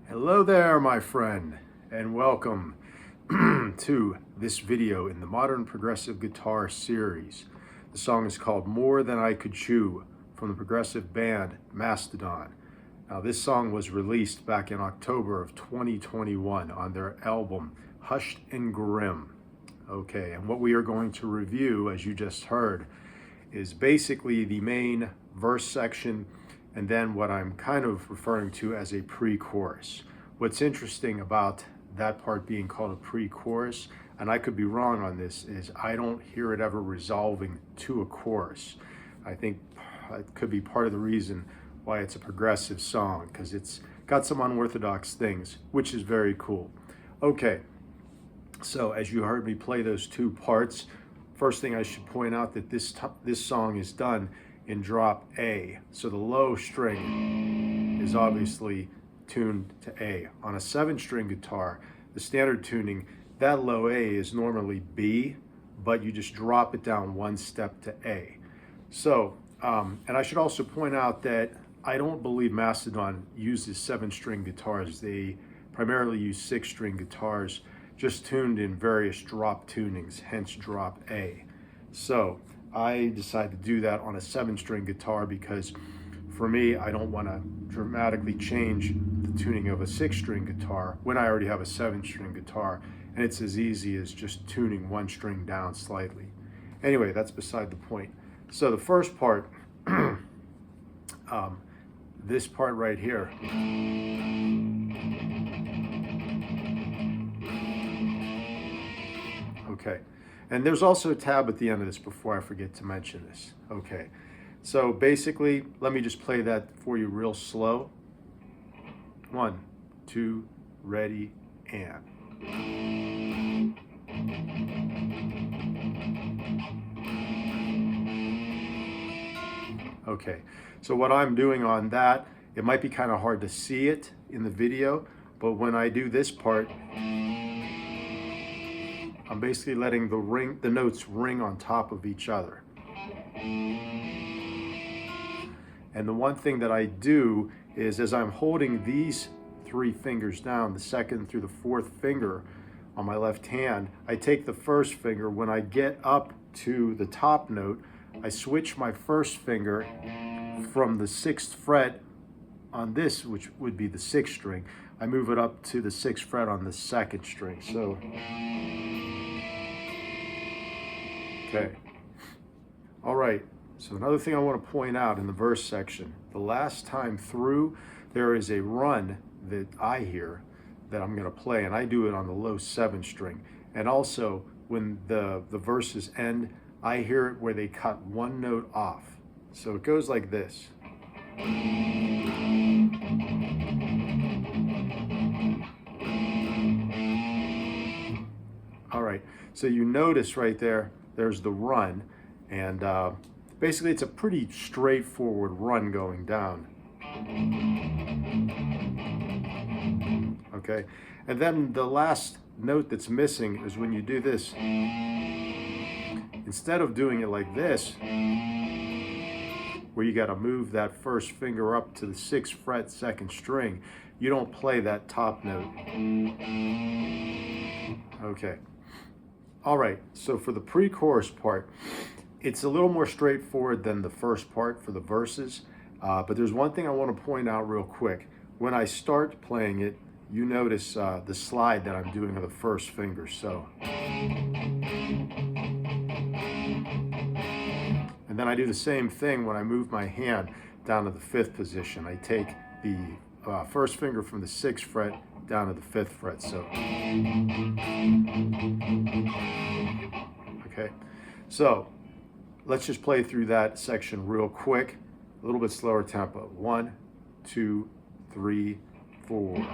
Hello there, my friend, and welcome to this video in the Modern Progressive Guitar series. The song is called More Than I Could Chew from the progressive band Mastodon. Now, this song was released back in October of 2021 on their album Hushed and Grim. Okay, and what we are going to review, as you just heard, is basically the main verse section and then what I'm kind of referring to as a pre-chorus. What's interesting about that part being called a pre-chorus, and I could be wrong on this, is I don't hear it ever resolving to a chorus. I think it could be part of the reason why it's a progressive song, because it's got some unorthodox things, which is very cool. Okay, so as you heard me play those two parts, first thing I should point out that this song is done in drop A. So the low string is obviously tuned to A. On a 7-string guitar, the standard tuning, that low A is normally B, but you just drop it down one step to A. So, and I should also point out that I don't believe Mastodon uses 7-string guitars. They primarily use 6-string guitars, just tuned in various drop tunings, hence drop A. So I decided to do that on a 7-string guitar because for me, I don't want to dramatically change the tuning of a 6-string guitar when I already have a 7-string guitar, and it's as easy as just tuning one string down slightly. Anyway, that's beside the point. So the first part, this part right here, okay. And there's also a tab at the end of this before I forget to mention this. Okay, so basically, let me just play that for you real slow. 1, 2, ready, and. Okay, so what I'm doing on that, it might be kind of hard to see it in the video, but when I do this part, I'm basically letting the notes ring on top of each other. And the one thing that I do is as I'm holding these 3 fingers down, the 2nd through the 4th finger on my left hand, I take the 1st finger. When I get up to the top note, I switch my 1st finger from the 6th fret on this, which would be the 6th string. I move it up to the 6th fret on the 2nd string. So, okay. All right. So another thing I want to point out in the verse section, the last time through, there is a run that I hear that I'm going to play, and I do it on the low 7th string. And also, when the verses end, I hear it where they cut one note off. So it goes like this. All right, so you notice right there, there's the run, and basically it's a pretty straightforward run going down. Okay, and then the last note that's missing is when you do this. Instead of doing it like this, where you got to move that first finger up to the 6th fret 2nd string, you don't play that top note. Okay. All right, so for the pre-chorus part, it's a little more straightforward than the first part for the verses, but there's one thing I want to point out real quick. When I start playing it, you notice the slide that I'm doing of the first finger, so. And then I do the same thing when I move my hand down to the 5th position. I take the first finger from the 6th fret down to the 5th fret, so. Okay, so let's just play through that section real quick, a little bit slower tempo. 1, 2, 3, 4.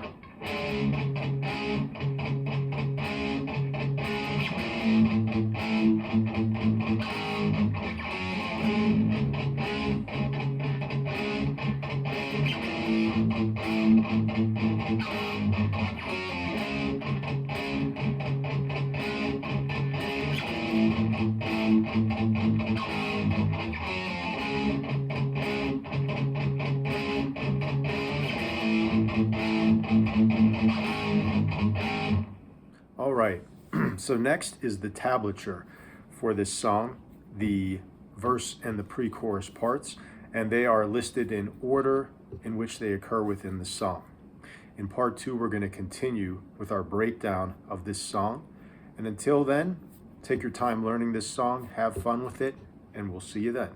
All right, so next is the tablature for this song, the verse and the pre-chorus parts, and they are listed in order in which they occur within the song. In part 2, we're going to continue with our breakdown of this song, and until then, take your time learning this song, have fun with it, and we'll see you then.